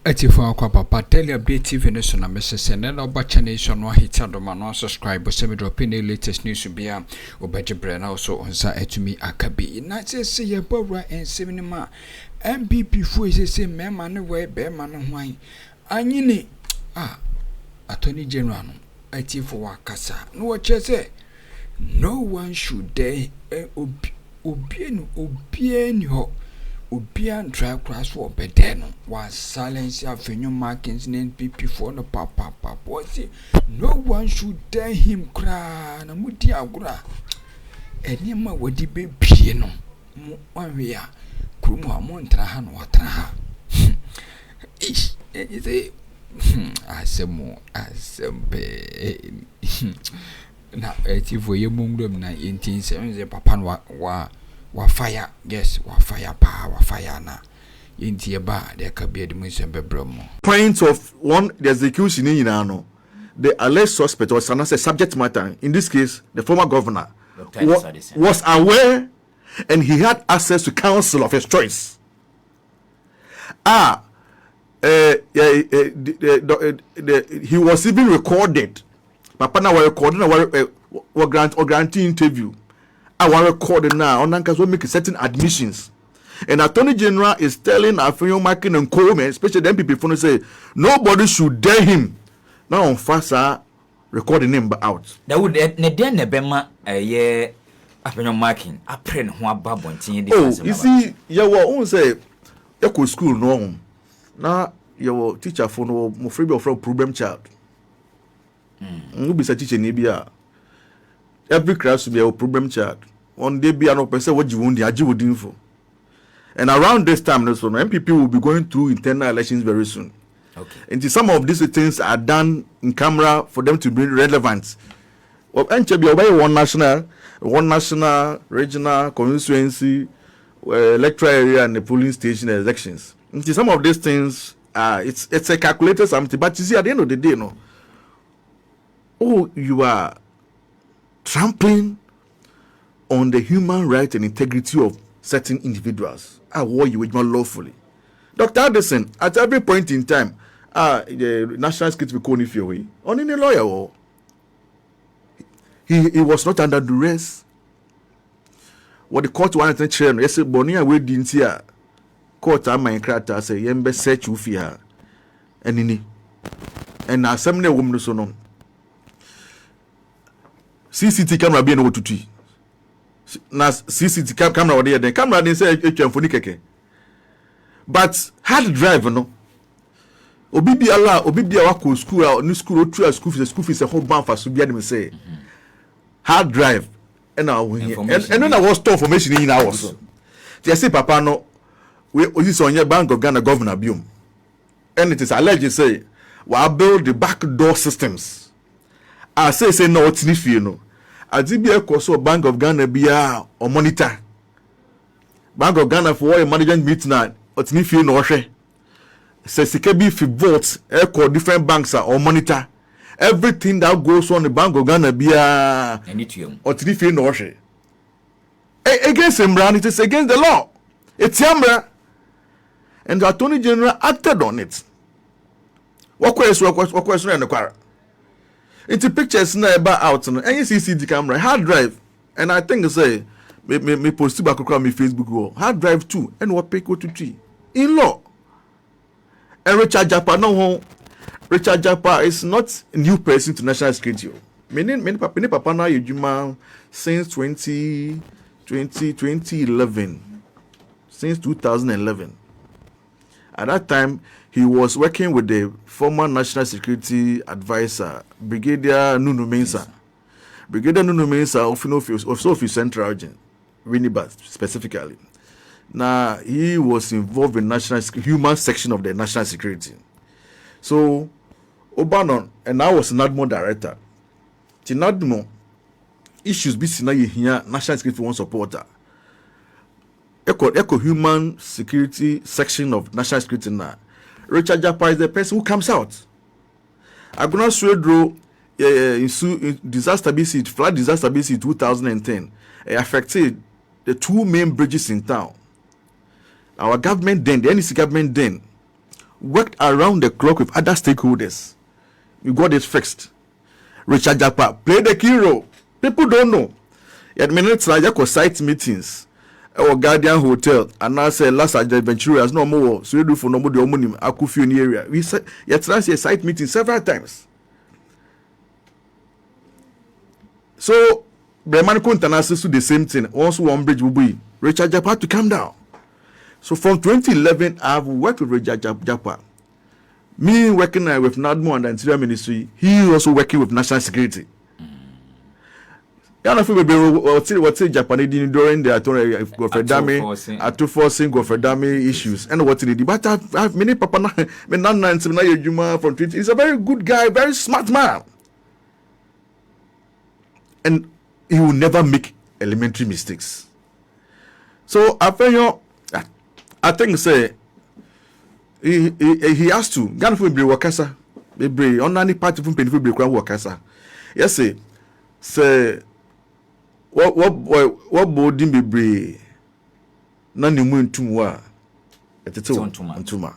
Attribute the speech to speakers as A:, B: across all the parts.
A: Atifa kwa papa tell update TV nation na message na oba channel no hit adoma no subscribe so me drop in the latest news bia Dధిre na so onsa etumi akabi na say ye bawra ensem ni ma NPP fu say mema ne we be ma no hwan Ayini Attorney General no Atifa wakasa no wo say no one should dare obieni ho Obian try crash for bedeno was silence Afenyo Markins NPP for no papa no one should dare him cry na mudi agura enema wadi be pie no one we a krumu amontra ha no watra ha ish say asembe na etifo ye mungdom na yentin se papa wa fire, yes, wa fire na inti ba de ka be admission bebramo
B: point of one the execution in no the alleged suspect was a subject matter in this case the former governor was aware and he had access to counsel of his choice he was even recorded papa na recording or granting interview I recording now on Nankas will make certain admissions. And Attorney General is telling Afenyo Markins and Coleman, especially the NPP phone, say nobody should dare him. Now on Fasa recording him out.
C: That would nebema a Afenyo Markins a print one babon.
B: Oh, you see, you won't say echo school no. Now your teacher for no more free from problem child. You be a teacher Nibia. Every class will be a problem child. On day be an person what you want the aji info. And around this time, also, NPP will be going through internal elections very soon.
C: Okay.
B: And some of these things are done in camera for them to be relevant. Well, one national, regional, constituency, electoral area, and the polling station elections. And some of these things, it's a calculated something. But you see, at the end of the day, no. Oh, you are trampling on the human right and integrity of certain individuals. What you would lawfully. Dr. Addison, at every point in time, the national security will call if you're away. On any lawyer, he was not under duress. What the court wanted to chair, yes, Bonia we didn't see a court my character say, Yembe search you fear. And now some woman so no. CCTV camera be no to na CCTV camera there the camera dey say etwamfoni keke but hard drive no obi bia wa ko school new school o school fees whole ban for so bia dem say hard drive and na was store information in our so they say papa no we use on your Bank of Ghana governor biom and it is alleged say we build the back door systems I say no it's ni fie no adibia koso Bank of Ghana bia or monitor Bank of Ghana for a management meeting na it's ni fie no hwe say sika bi fi votes e different banks or monitor everything that goes on the Bank of Ghana bia it's ni fie no hwe against Imran, it is against the law. It's Yamra and the Attorney General acted on it. What question and the quarrel? It's a pictures never out and you see the camera hard drive and I think say me post back across my Facebook wall hard drive too and what pick what to tree in law. And Richard Jap Richard Jap is not a new person to national security. Many papa na yejuma since 2011 since 2011. At that time he was working with the former national security advisor Brigadier Nunu Mensah. Brigadier Nunu Mensah of Central Region, Winnipeg specifically. Now he was involved in national human section of the national security. So Obanon and I was NADMO director. NADMO issues be seen here national security one supporter. Echo human security section of national security now. Richard Jap is the person who comes out. Agona Swedro disaster BC, flood disaster BC 2010 affected the two main bridges in town. Our government then, the NEC government then, worked around the clock with other stakeholders. We got this fixed. Richard Jap played the key role. People don't know. At minutes like site meetings or Guardian Hotel and now say last adventure as no more. So you do for no more the omonim Akufi in the area. We said yet last year site meeting several times. So Breman Kuntanas do the same thing. Also one bridge will be Richard Jap had to come down. So from 2011, I've worked with Richard Jap. Me working with NADMO and the Interior Ministry, he also working with National Security. I don't know what's Japanese during the Gofredame issues and what it is. But I have many papa from Twitter. He's a very good guy, very smart man. And he will never make elementary mistakes. So Afenyo, I think say he has to. Ghana for be wakasa, be on any party from Pendream be wakasa. Yes, say what boarding be bre nani mu ntumwa etete ntuma.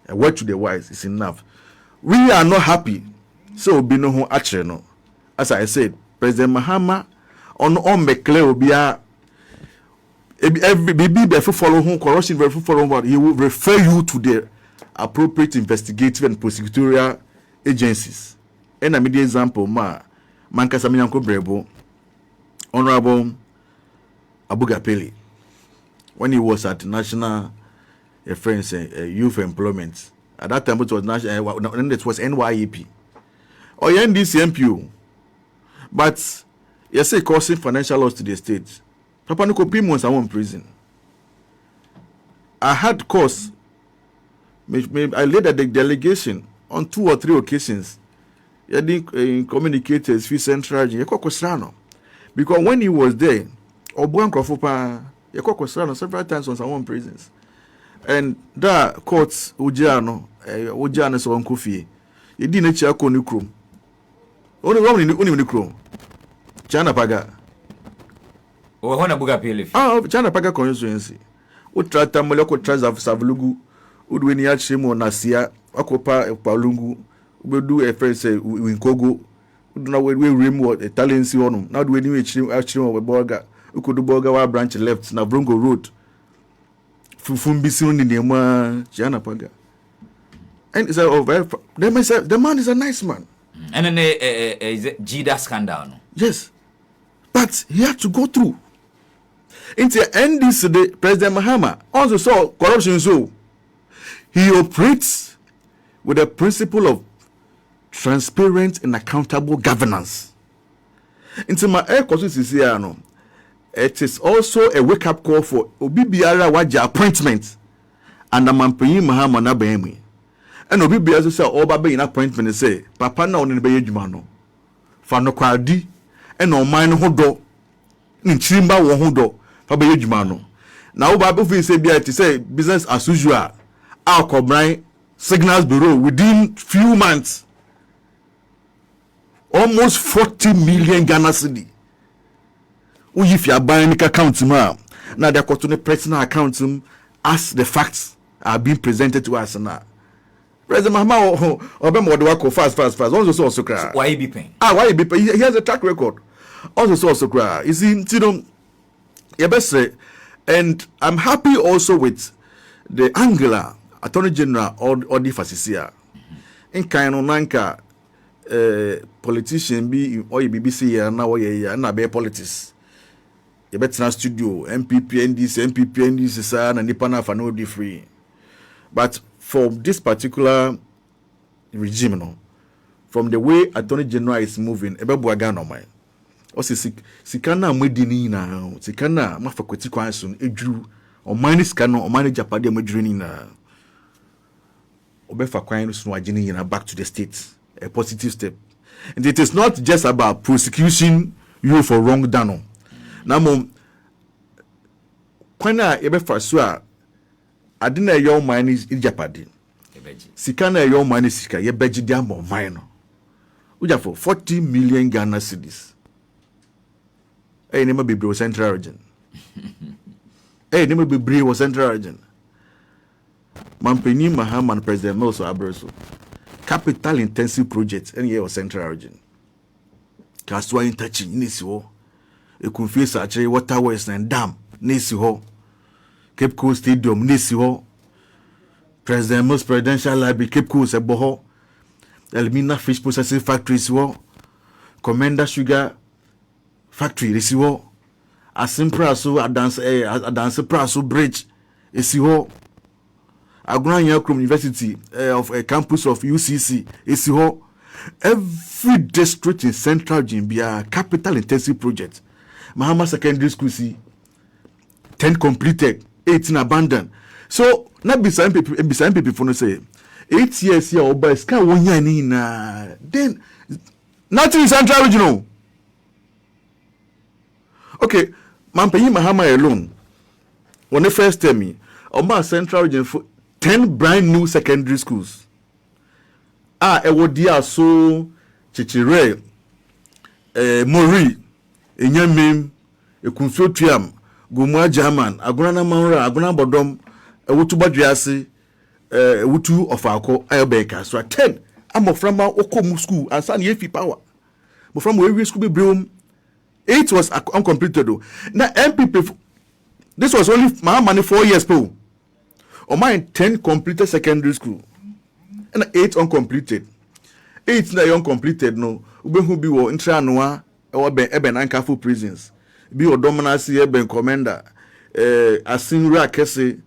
B: A word to the wise is enough. We are not happy. So be no ho akere no. As I said, President Mahama on mekle obia every baby follow home corruption follow what he will refer you to the appropriate investigative and prosecutorial agencies. And a media example mankasa minyanko brebo Honorable Abugapeli when he was at National Youth Employment. At that time it was national, it was NYEP or NDC MPO. But you say causing financial loss to the state. Papa no copy months I in prison. I had cause. I led a delegation on 2 or 3 occasions. I didn't communicate as fee central. Because when he was there, Obuan Krofopa, several times on some prisons. And that courts Ujano so on Kofi. He didn't check on Nukrum. Only one in Nukrum. Chana Paga.
C: Oh, Hona Bugapili.
B: Chana Paga constituency. Utrata Moloko Traz of Savlugu, Udwinia Chimo Nasia, Akopa Palungu, we do a friend say in Kogo. Now we remote a talent see on now do we new actually of burger who could do burger branch left now Bronco Road Fumbisi in the Jana Paga. And it's the man is a nice man.
C: And then is it Jida scandal?
B: Yes. But he had to go through. Into the end this day, President Mahama also saw corruption, so he operates with the principle of transparent and accountable governance. Into my air constituency, it is also a wake-up call for Obibiara Waja appointment and a Mampeyi Mahama na Behemi. And Obibiara say all baby in appointment and say, Papa na on the Bayjumano. Fano Kwadi and on mine hodo in Chimba Wohodo for Bayjumano. Now Babu say be to say business as usual. Our Cobrai Signals Bureau within few months. Almost 40 million Ghana cedi. If you are buying account now they're going to personal accounts as the facts are being presented to us now. President Mahama Obama the work fast. Also cry.
C: Why be paying?
B: Why he be paying? He has a track record. Also cry. You see, and I'm happy also with the Angular Attorney General Odi Fasisia. In Kaino Nanka politician be or BBC now na be politics. You better studio NPP NDC and Nipana for no free. But for this particular regime, no, from the way Attorney General is moving, Ebebuagano my. Also sikana mwedini na sikana mafakweti kwansun ejuru o minus kano o manage japade mwedrini na obefa kwan so agini na back to the states. A positive step. And it is not just about prosecuting you for wrong done. Now, Kwana Ebefa Sua, I didn't a young man is in Japadi. Sikana a young man is Sika, ye beji diamo minor. We have for 40 million Ghana cedis. Hey, never be bro central region. Hey, never be bro central region. Mampeni Mahama and President Mills Abreso. Capital intensive project any year of Central Region. Kaswa in touching nisi ho. E confuse actually waterways and dam nisi ho. Cape Coast Stadium nisi ho. President Mills Presidential Library Cape Coast ebo ho. Elmina Fish Processing Factory ho. Commander Sugar Factory nisi ho. Asimpra so Adanse Praso Bridge isi ho. Akroma University of a campus of UCC isi ho. Every district in Central Jimbia capital intensive project. Mahama Secondary School see 10 completed, 18 abandoned. So not beside people for no say 8 years here or by sky 1 year in then nothing in Central Regional. Okay, Mampeyi Mahama alone. When they first tell me, Oma Central Region for 10 brand new secondary schools. Ewodia so D№, Mori, Enyamim, Ekunfio Triam, Gumwa German, Aguna Manra, Aguna Bodom, Ewutuba Driasi, Ewutu of Alco, Ayobeka. So 10. I'm from Okomu school and San Yefi power. But from where we school be broom, 8 was uncompleted though. Now NPP, this was only my money 4 years po. Or mine 10 completed secondary school. And 8 uncompleted. 8 na uncompleted no. Ube who be wo intra noa or ben eben ankafu prisons. Be o dominancy eben commander. Asinra Kesi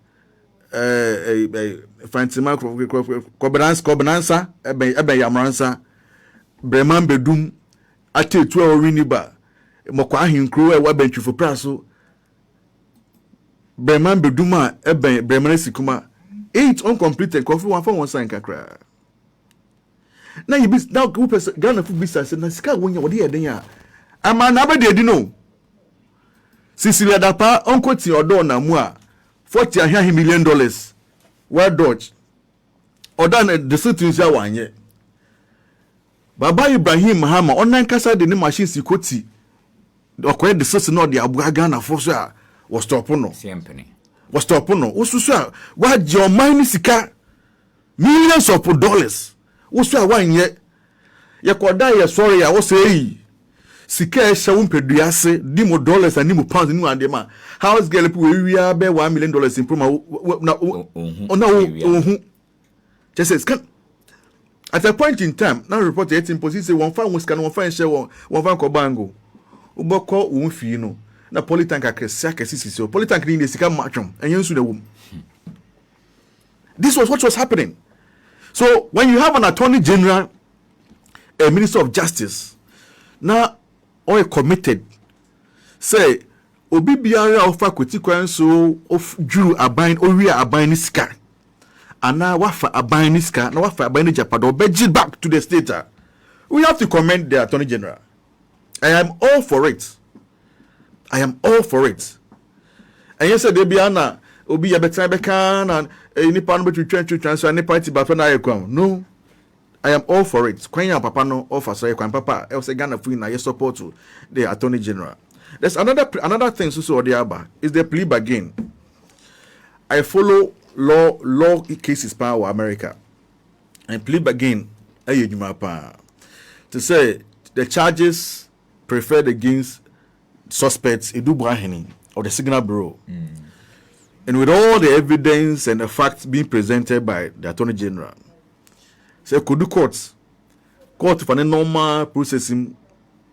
B: Fantima Kobenansa eben Yamransa Breman Bedum ate 12 winiba. Mokwa ahinkro e ben twifo praso. Breman Beduma eben Breman Sikuma 8 uncompleted coffee one for one sign kakra. Now you be now go person Ghana food business na sika wonya wode ye den ya. Ama na be de no. Sisilia dapa uncle ti odo na mu a $40 million. Well dodge. Oda na the citizens ya wanye. Baba Ibrahim Mahama online kasa de ni machine sikoti. Okoye the citizens no de abuga Ghana for so a was stop no.
C: Company.
B: Was stop no. Ususu wa your money sika millions of dollars. Ususu wa nye ye koda ye sorry ya wo say sika e sha wumpeduase di mo dollars and di mo pounds ni ande ma house girl pu we be $1 million in promo na ona just says can at a point in time now report 18 position one fan was can one fan share one fan ko bango uboko won fi no na politank akesi so politank ni sika matchom enyensu na wom. This was what was happening. So when you have an attorney general, a minister of justice, now all committed, say obi biara of faculty so of Jew abain or we are abain iska, and now wafa abain iska, now wafa abain japado beji back to the state. We have to commend the attorney general. I am all for it. I am all for it. And yes, there be ana obi ya betan bekan and any pan between transfer any party but na ekwan. No, I am all for it. Kwanya papa no offer so ekwan papa. I say Ghana free na yes support to the attorney general. There's another thing so the aba is the plea bargain. I follow law cases power America. And plea bargain to say the charges preferred against suspects Edu Brahini of the Signal Bureau. And with all the evidence and the facts being presented by the Attorney General, say could do court for the normal processing,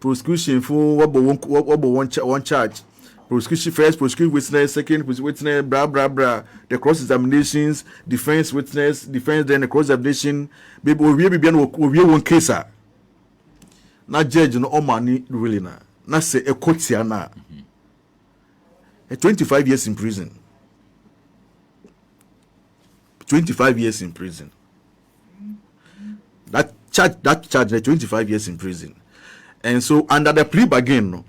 B: prosecution for one charge, prosecution first, prosecute witness, second witness, blah blah blah, the cross examinations, defense witness, defense then the cross examination, baby we be one case. Na judge no omani really na say a courtia na 25 years in prison. 25 years in prison. That charge 25 years in prison. And so under the plea bargain, no,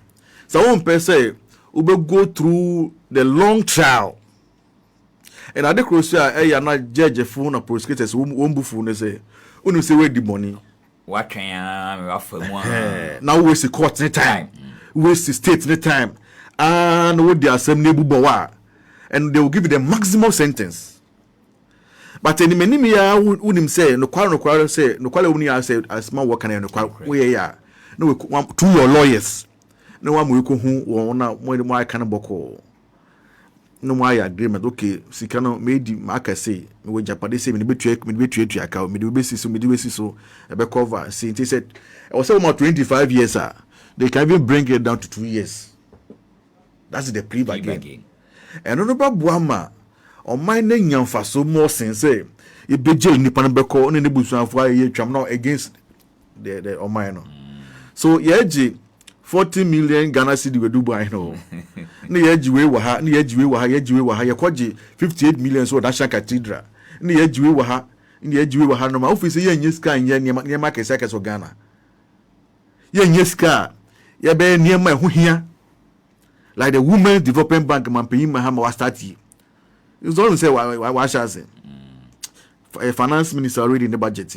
B: so one person will go through the long trial. And at the crucial, I am not judge a phone or prosecutors won't be phone say, "Unu say where the money."
C: What can
B: now waste the court any time, waste the state any time, and what the assembly bubawa, and they will give you the maximum sentence. but any many ya unim say no kwara say no kwala uni ya say as man work na no kwala we ya no to your lawyers no one we ko hu won na mo aka na boko no mo ya agreement okay sika no me di maka say me we japade say me betu aka me be si so e be cover say he said I was about 25 years they can even bring it down to 2 years. That's the plea bargain. And no buama on my name for so more since say you be jail nipa be call on the bush for a year now against the on my no. So yeji 40 million Ghana cedi we do buy no. Ni yeji we wa ha ye kwaji 58 million so National Cathedral. Ni yeji we wa ha no ma office ye nyiska nye ma kesa so Ghana. Ye nyiska ye be niema ho hia. Like the Women's Development Bank man pay Mahama was starting. It's all say why shall say. Finance minister already in the budget.